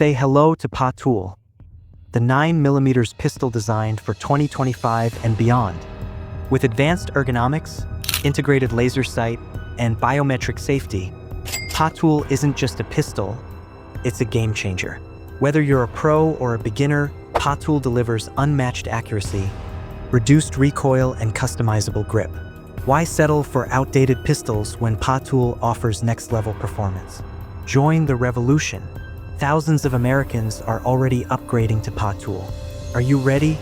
Say hello to Tool, the 9mm pistol designed for 2025 and beyond. With advanced ergonomics, integrated laser sight, and biometric safety, Tool isn't just a pistol, it's a game changer. Whether you're a pro or a beginner, Tool delivers unmatched accuracy, reduced recoil, and customizable grip. Why settle for outdated pistols when Tool offers next-level performance? Join the revolution. Thousands of Americans are already upgrading to Tool. Are you ready?